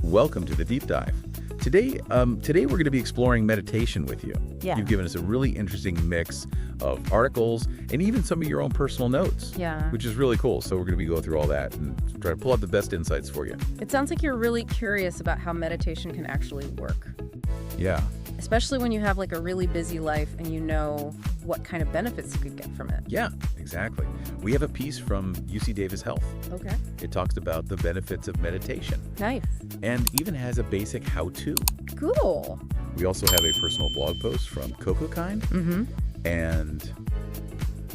Welcome to the Deep Dive. Today we're going to be exploring meditation with you. Yeah. You've given us a really interesting mix of articles and even some of your own personal notes. Yeah. Which is really cool. So we're going to be going through all that and try to pull out the best insights for you. It sounds like you're really curious about how meditation can actually work, Yeah. especially when you have like a really busy life and you know what kind of benefits you could get from it. Yeah, exactly. We have a piece from UC Davis Health. Okay. It talks about the benefits of meditation Nice. and even has a basic how-to. Cool. We also have a personal blog post from cultivating. Mm-hmm. And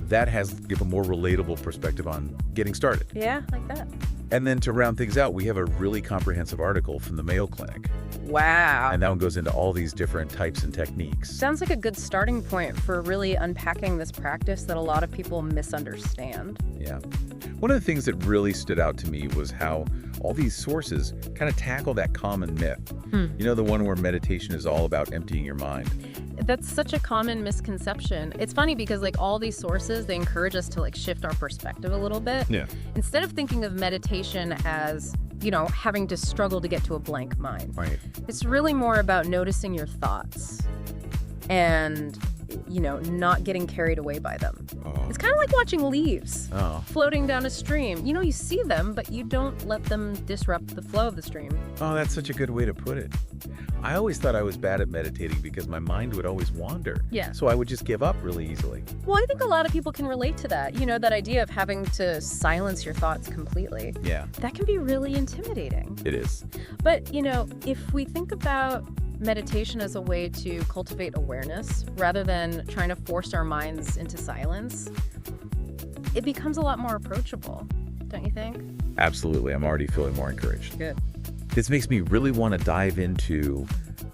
that has give a more relatable perspective on getting started. Yeah, like that. And then to round things out, we have a really comprehensive article from the Mayo Clinic. Wow. And that one goes into all these different types and techniques. Sounds like a good starting point for really unpacking this practice that a lot of people misunderstand. Yeah. One of the things that really stood out to me was how all these sources kind of tackle that common myth. You know, the one where meditation is all about emptying your mind. That's such a common misconception. It's funny because like all these sources, they encourage us to like shift our perspective a little bit. Yeah. Instead of thinking of meditation as, you know, having to struggle to get to a blank mind. Right. It's really more about noticing your thoughts and, you know, not getting carried away by them. Oh. It's kind of like watching leaves Oh, floating down a stream. You know, you see them, but you don't let them disrupt the flow of the stream. that's such a good way to put it. I always thought I was bad at meditating because my mind would always wander. Yeah. So I would just give up really easily. Well, I think a lot of people can relate to that. You know, that idea of having to silence your thoughts completely. Yeah, That can be really intimidating. it is. But, you know, if we think about meditation as a way to cultivate awareness rather than trying to force our minds into silence, it becomes a lot more approachable, don't you think? Absolutely. I'm already feeling more encouraged. Good. This makes me really want to dive into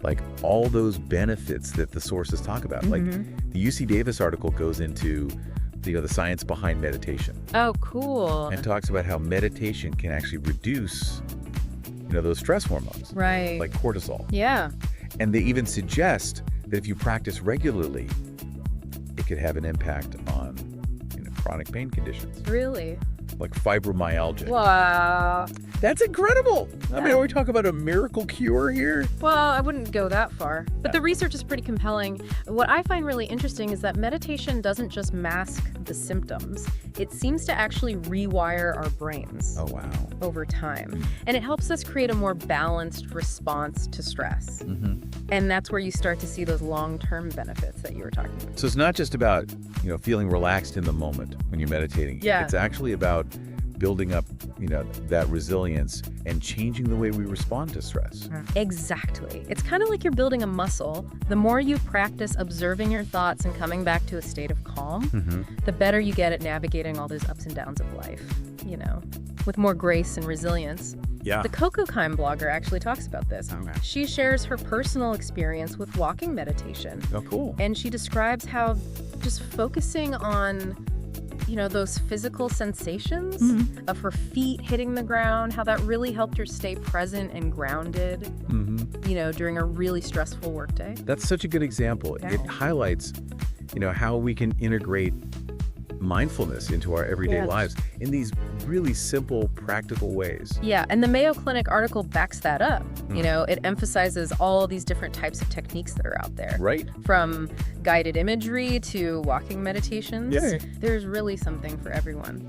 like all those benefits that the sources talk about. Like the UC Davis article goes into the science behind meditation Oh, cool. and talks about how meditation can actually reduce those stress hormones Right. like cortisol. Yeah. And they even suggest that if you practice regularly, it could have an impact on chronic pain conditions Really? like fibromyalgia. Wow. That's incredible. I mean, Yeah. are we talking about a miracle cure here? Well, I wouldn't go that far. But the research is pretty compelling. What I find really interesting is that meditation doesn't just mask the symptoms. It seems to actually rewire our brains Oh, wow. over time. And it helps us create a more balanced response to stress. And that's where you start to see those long-term benefits that you were talking about. So it's not just about, feeling relaxed in the moment when you're meditating. Yeah. It's actually about building up, that resilience and changing the way we respond to stress. Exactly. It's kind of like you're building a muscle. The more you practice observing your thoughts and coming back to a state of calm, the better you get at navigating all those ups and downs of life, with more grace and resilience. Yeah. The Coco-Kime blogger actually talks about this. Okay. She shares her personal experience with walking meditation. Oh, cool. And she describes how just focusing on, those physical sensations of her feet hitting the ground, how that really helped her stay present and grounded, during a really stressful workday. That's such a good example. Yeah. It highlights, how we can integrate mindfulness into our everyday Yes. lives in these really simple, practical ways. Yeah, and the Mayo Clinic article backs that up. It emphasizes all these different types of techniques that are out there. Right? From guided imagery to walking meditations. Yeah. There's really something for everyone.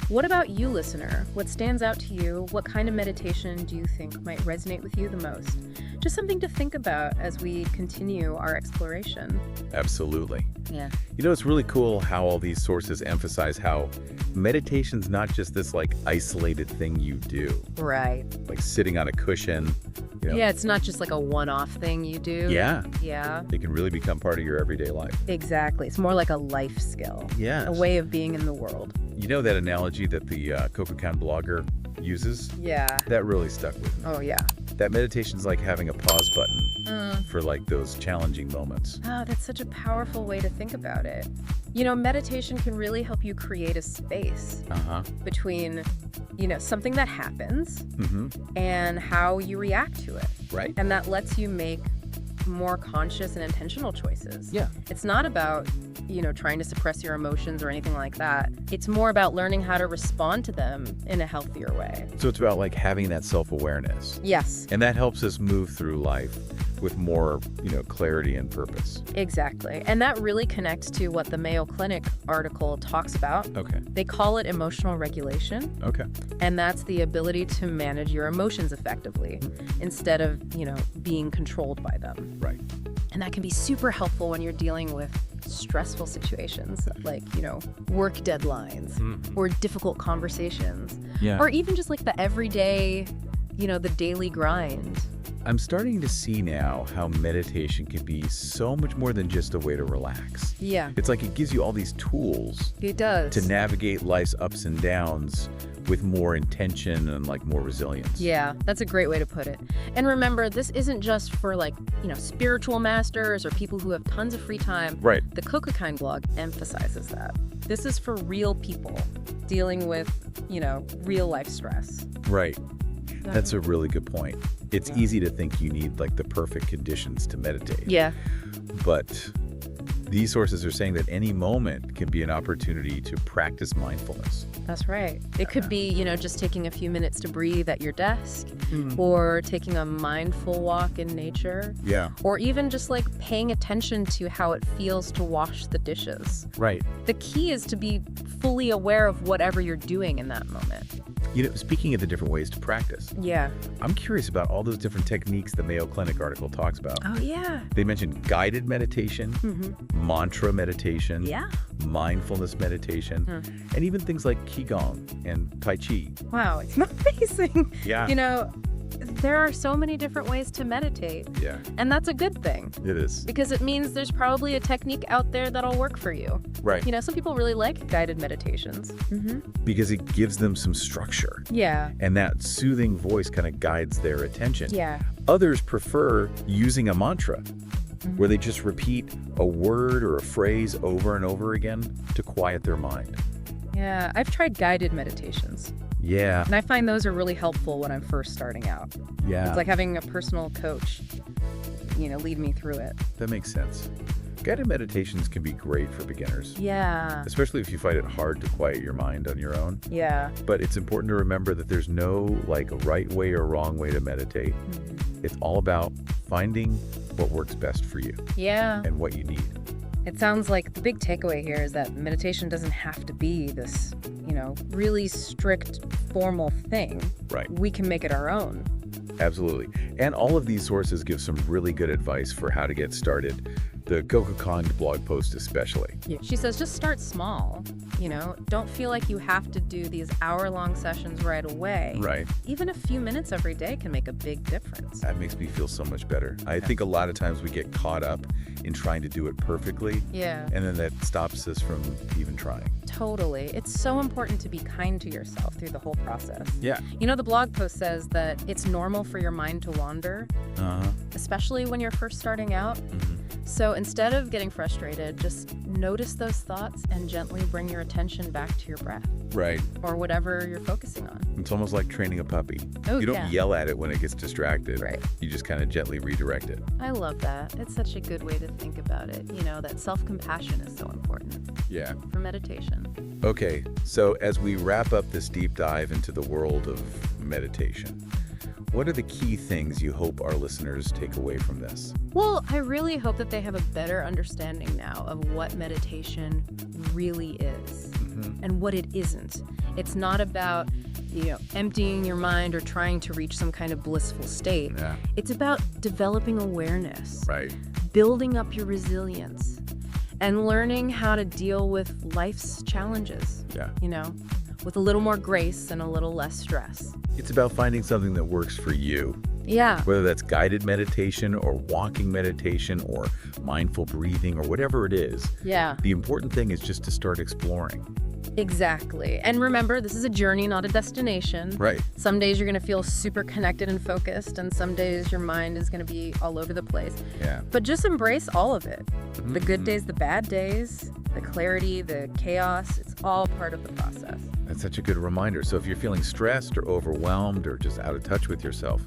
What about you, listener? What stands out to you? What kind of meditation do you think might resonate with you the most? Just something to think about as we continue our exploration. Absolutely. Yeah. It's really cool how all these sources emphasize how meditation's not just this like isolated thing you do, Right. like sitting on a cushion. Yeah, it's not just like a one-off thing you do. Yeah. Yeah, It can really become part of your everyday life. exactly. It's more like a life skill. Yes. A way of being in the world. You know that analogy that the Coco-Kime blogger uses? Yeah. That really stuck with me. Oh, yeah. That meditation's like having a pause button for like those challenging moments. Oh, that's such a powerful way to think about it. Meditation can really help you create a space between, something that happens and how you react to it. Right? And that lets you make, more conscious and intentional choices. Yeah. It's not about, trying to suppress your emotions or anything like that. It's more about learning how to respond to them in a healthier way. So it's about like having that self-awareness. Yes. And that helps us move through life with more, clarity and purpose. Exactly. And that really connects to what the Mayo Clinic article talks about. Okay. They call it emotional regulation. Okay. And that's the ability to manage your emotions effectively instead of, being controlled by them. Right. And that can be super helpful when you're dealing with stressful situations like, work deadlines or difficult conversations. Yeah. Or even just like the everyday, the daily grind. I'm starting to see now how meditation can be so much more than just a way to relax. Yeah, It's like it gives you all these tools it does. to navigate life's ups and downs with more intention and like more resilience. Yeah, that's a great way to put it. And remember, this isn't just for like, spiritual masters or people who have tons of free time. Right. The Coca-Kind blog emphasizes that. This is for real people dealing with, real life stress. Right. That's a really good point. It's easy to think you need like the perfect conditions to meditate. Yeah. But these sources are saying that any moment can be an opportunity to practice mindfulness. That's right. It could be, just taking a few minutes to breathe at your desk or taking a mindful walk in nature Yeah. or even just like paying attention to how it feels to wash the dishes. Right. The key is to be fully aware of whatever you're doing in that moment. Speaking of the different ways to practice, Yeah. I'm curious about all those different techniques the Mayo Clinic article talks about. Oh, yeah. They mentioned guided meditation, mantra meditation, Yeah. mindfulness meditation, and even things like Qigong and Tai Chi. Wow, it's amazing. Yeah. There are so many different ways to meditate, Yeah, and that's a good thing it is. because it means there's probably a technique out there that'll work for you. Right. Some people really like guided meditations. Because it gives them some structure. Yeah. And that soothing voice kind of guides their attention. Yeah. Others prefer using a mantra where they just repeat a word or a phrase over and over again to quiet their mind. Yeah. I've tried guided meditations, Yeah. and I find those are really helpful when I'm first starting out. Yeah. It's like having a personal coach, lead me through it. That makes sense. Guided meditations can be great for beginners, Yeah. especially if you find it hard to quiet your mind on your own. Yeah. But it's important to remember that there's no like right way or wrong way to meditate. It's all about finding what works best for you Yeah. and what you need. It sounds like the big takeaway here is that meditation doesn't have to be this, really strict, formal thing. Right. We can make it our own. Absolutely. And all of these sources give some really good advice for how to get started. The Coca-Cola blog post especially. Yeah. She says just start small. Don't feel like you have to do these hour-long sessions right away. Right. Even a few minutes every day can make a big difference. That makes me feel so much better. I think a lot of times we get caught up in trying to do it perfectly, Yeah. and then that stops us from even trying. Totally. It's so important to be kind to yourself through the whole process. Yeah. The blog post says that it's normal for your mind to wander, Uh-huh. especially when you're first starting out. So instead of getting frustrated, just notice those thoughts and gently bring your attention back to your breath Right. or whatever you're focusing on. It's almost like training a puppy. Oh, You don't yeah. yell at it when it gets distracted. Right. You just kind of gently redirect it. I love that. It's such a good way to think about it. That self-compassion is so important Yeah. for meditation. Okay, so as we wrap up this deep dive into the world of meditation, what are the key things you hope our listeners take away from this? Well, I really hope that they have a better understanding now of what meditation really is and what it isn't. It's not about, emptying your mind or trying to reach some kind of blissful state. Yeah. It's about developing awareness, Right. building up your resilience, and learning how to deal with life's challenges, Yeah. with a little more grace and a little less stress. It's about finding something that works for you, Yeah. whether that's guided meditation or walking meditation or mindful breathing or whatever it is. Yeah. The important thing is just to start exploring. Exactly. And remember, this is a journey, not a destination. Right. Some days you're going to feel super connected and focused, and some days your mind is going to be all over the place. Yeah. But just embrace all of it. The good days, the bad days, the clarity, the chaos, it's all part of the process. That's such a good reminder. So if you're feeling stressed or overwhelmed or just out of touch with yourself,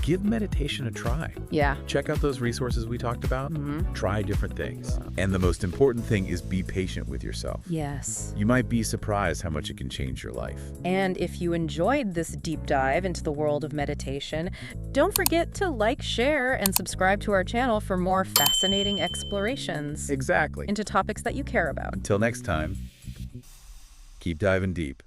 give meditation a try. Yeah. Check out those resources we talked about. Try different things. And the most important thing is be patient with yourself. Yes. You might be surprised how much it can change your life. And if you enjoyed this deep dive into the world of meditation, don't forget to like, share, and subscribe to our channel for more fascinating explorations Exactly. into topics that you care about. Until next time, keep diving deep.